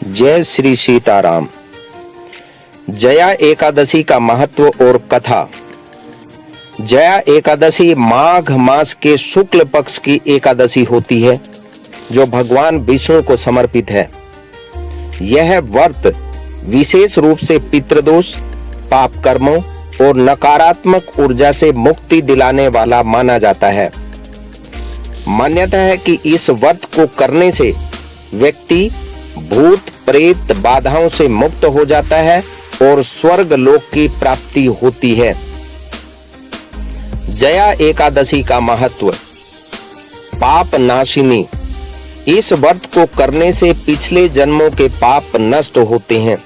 जय श्री सीताराम। जया एकादशी का महत्व और कथा। जया एकादशी माघ मास के शुक्ल पक्ष की एकादशी होती है जो भगवान विष्णु को समर्पित है। यह व्रत विशेष रूप से पितृदोष, पाप कर्मों और नकारात्मक ऊर्जा से मुक्ति दिलाने वाला माना जाता है। मान्यता है कि इस व्रत को करने से व्यक्ति भूत प्रेत बाधाओं से मुक्त हो जाता है और स्वर्ग लोक की प्राप्ति होती है। जया एकादशी का महत्व। पाप नाशिनी। इस व्रत को करने से पिछले जन्मों के पाप नष्ट होते हैं।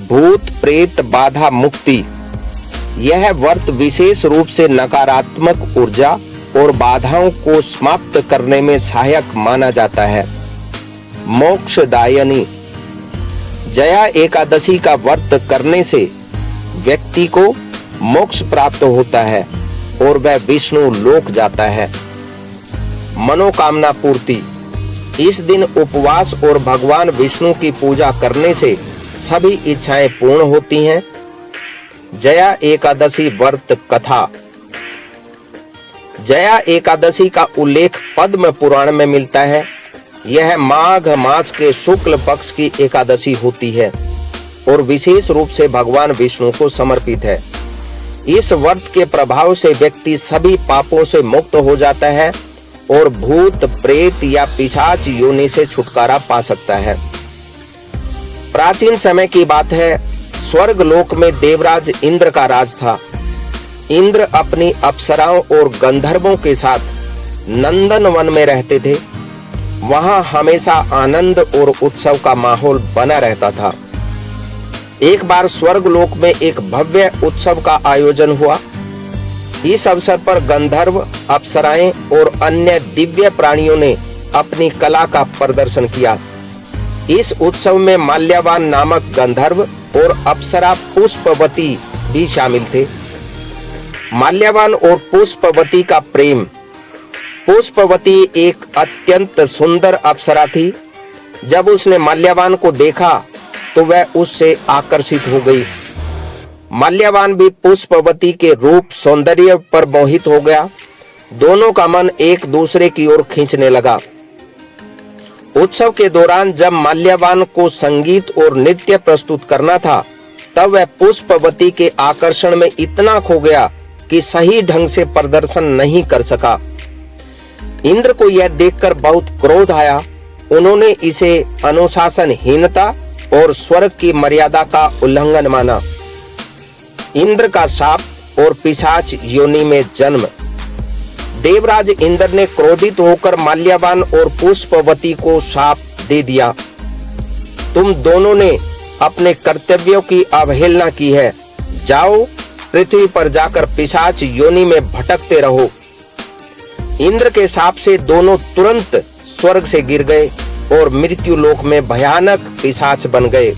भूत प्रेत बाधा मुक्ति। यह व्रत विशेष रूप से नकारात्मक ऊर्जा और बाधाओं को समाप्त करने में सहायक माना जाता है। मोक्षदायिनी। जया एकादशी का व्रत करने से व्यक्ति को मोक्ष प्राप्त होता है और वह विष्णु लोक जाता है। मनोकामना पूर्ति। इस दिन उपवास और भगवान विष्णु की पूजा करने से सभी इच्छाएं पूर्ण होती हैं। जया एकादशी व्रत कथा। जया एकादशी का उल्लेख पद्म पुराण में मिलता है। यह माघ मास के शुक्ल पक्ष की एकादशी होती है और विशेष रूप से भगवान विष्णु को समर्पित है। इस व्रत के प्रभाव से व्यक्ति सभी पापों से मुक्त हो जाता है और भूत प्रेत या पिशाच योनि से छुटकारा पा सकता है। प्राचीन समय की बात है, स्वर्ग लोक में देवराज इंद्र का राज था। इंद्र अपनी अप्सराओं और गंधर्वों के साथ नंदन वन में रहते थे। वहां हमेशा आनंद और उत्सव का माहौल बना रहता था। एक बार स्वर्ग लोक में एक भव्य उत्सव का आयोजन हुआ। इस अवसर पर गंधर्व, अप्सराएं और अन्य दिव्य प्राणियों ने अपनी कला का प्रदर्शन किया। इस उत्सव में माल्यवान नामक गंधर्व और अप्सरा पुष्पवती भी शामिल थे। माल्यवान और पुष्पवती का प्रेम। पुष्पवती एक अत्यंत सुंदर अप्सरा थी। जब उसने माल्यवान को देखा तो वह उससे आकर्षित हो गई। माल्यवान भी पुष्पवती के रूप सौंदर्य पर मोहित हो गया। दोनों का मन एक दूसरे की ओर खींचने लगा। उत्सव के दौरान जब माल्यवान को संगीत और नृत्य प्रस्तुत करना था, तब वह पुष्पवती के आकर्षण में इतना खो गया कि सही ढंग से प्रदर्शन नहीं कर सका। इंद्र को यह देखकर बहुत क्रोध आया। उन्होंने इसे अनुशासनहीनता और स्वर्ग की मर्यादा का उल्लंघन माना। इंद्र का शाप और पिशाच योनि में जन्म। देवराज इंद्र ने क्रोधित होकर माल्यवान और पुष्पवती को शाप दे दिया। तुम दोनों ने अपने कर्तव्यों की अवहेलना की है। जाओ, पृथ्वी पर जाकर पिशाच योनि में भटकते रहो। इंद्र के शाप से दोनों तुरंत स्वर्ग से गिर गए और मृत्यु लोक में भयानक पिशाच बन गए।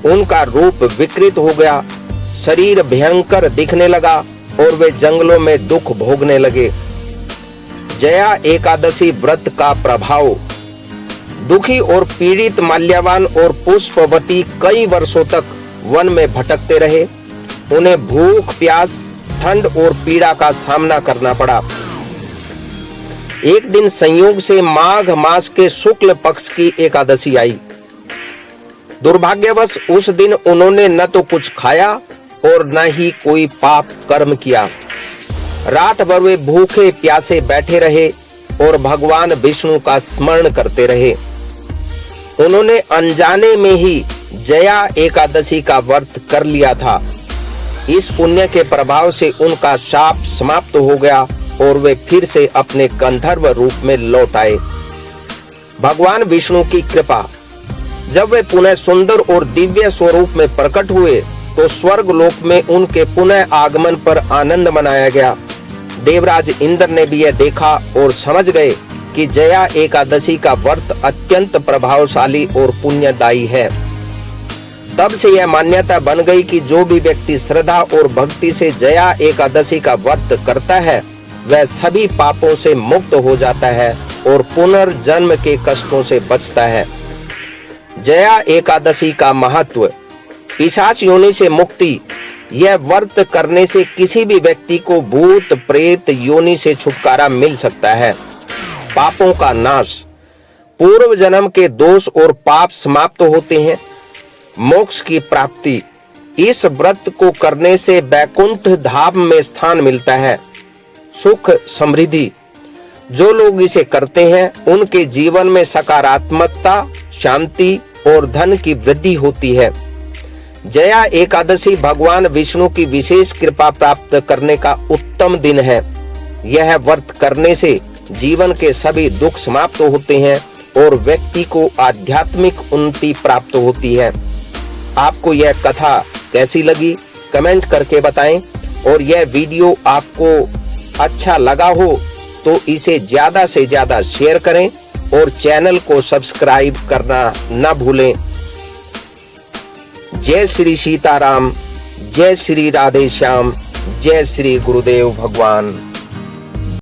उनका रूप विकृत हो गया, शरीर भयंकर दिखने लगा और वे जंगलों में दुख भोगने लगे। जया एकादशी व्रत का प्रभाव। दुखी और पीड़ित माल्यवान और पुष्पवती कई वर्षों तक वन में भटकते रहे। उन्हें भूख, प्यास, ठंड और पीड़ा का सामना करना पड़ा। एक दिन संयोग से माघ मास के शुक्ल पक्ष की एकादशी आई। दुर्भाग्यवश उस दिन उन्होंने न तो कुछ खाया और न ही कोई पाप कर्म किया। रात भर वे भूखे प्यासे बैठे रहे और भगवान विष्णु का स्मरण करते रहे। उन्होंने अनजाने में ही जया एकादशी का व्रत कर लिया था। इस पुण्य के प्रभाव से उनका शाप समाप्त हो गया और वे फिर से अपने गंधर्व रूप में लौट आए। भगवान विष्णु की कृपा। जब वे पुनः सुंदर और दिव्य स्वरूप में प्रकट हुए तो स्वर्ग लोक में उनके पुनः आगमन पर आनंद मनाया गया। देवराज इंद्र ने भी यह देखा और समझ गए कि जया एकादशी का व्रत अत्यंत प्रभावशाली और पुण्यदायी है। तब से यह मान्यता बन गई कि जो भी व्यक्ति श्रद्धा और भक्ति से जया एकादशी का व्रत करता है, वह सभी पापों से मुक्त हो जाता है और पुनर्जन्म के कष्टों से बचता है। जया एकादशी का महत्व। पिशाच योनि से मुक्ति। यह व्रत करने से किसी भी व्यक्ति को भूत प्रेत योनि से छुटकारा मिल सकता है। पापों का नाश। पूर्व जन्म के दोष और पाप समाप्त होते हैं। मोक्ष की प्राप्ति। इस व्रत को करने से वैकुंठ धाम में स्थान मिलता है। सुख समृद्धि। जो लोग इसे करते हैं उनके जीवन में सकारात्मकता, शांति और धन की वृद्धि होती है। जया एकादशी भगवान विष्णु की विशेष कृपा प्राप्त करने का उत्तम दिन है। यह व्रत करने से जीवन के सभी दुख समाप्त होते हैं और व्यक्ति को आध्यात्मिक उन्नति प्राप्त होती है। आपको यह कथा कैसी लगी कमेंट करके बताएं, और यह वीडियो आपको अच्छा लगा हो तो इसे ज्यादा से ज्यादा शेयर करें और चैनल को सब्सक्राइब करना न भूलें। जय श्री सीताराम, जय श्री राधे श्याम, जय श्री गुरुदेव भगवान।